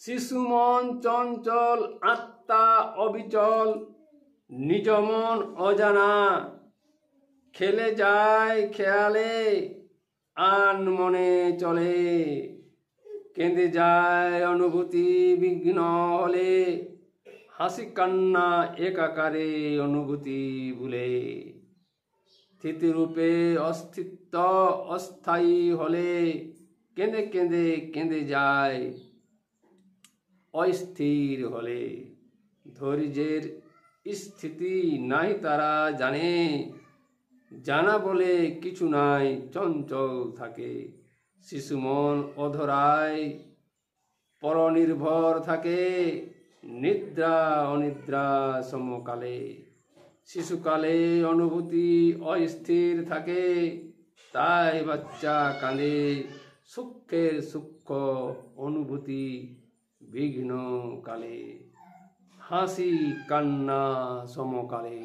শিশু মন চঞ্চল, আত্মা অবিচল, নিজ মন অজানা, খেলে যায় খেয়ালে, আন মনে চলে, কেঁদে যায় অনুভূতি বিঘ্ন হলে, হাসি কান্না একাকারে অনুভূতি ভুলে, স্থিতিরূপে অস্তিত্ব অস্থায়ী হলে, কেঁদে কেঁদে কেঁদে যায় অস্থির হলে। ধৈর্যের স্থিতি নাই তারা জানে, জানা বলে কিছু নাই, চঞ্চল থাকে। শিশু মন অধরায় পরনির্ভর থাকে, নিদ্রা অনিদ্রা সমকালে। শিশুকালে অনুভূতি অস্থির থাকে, তাই বাচ্চা কাঁদে, সূক্ষ্মের সূক্ষ্ম অনুভূতি বিঘ্ন কালে, হাসি কান্না সমকালে।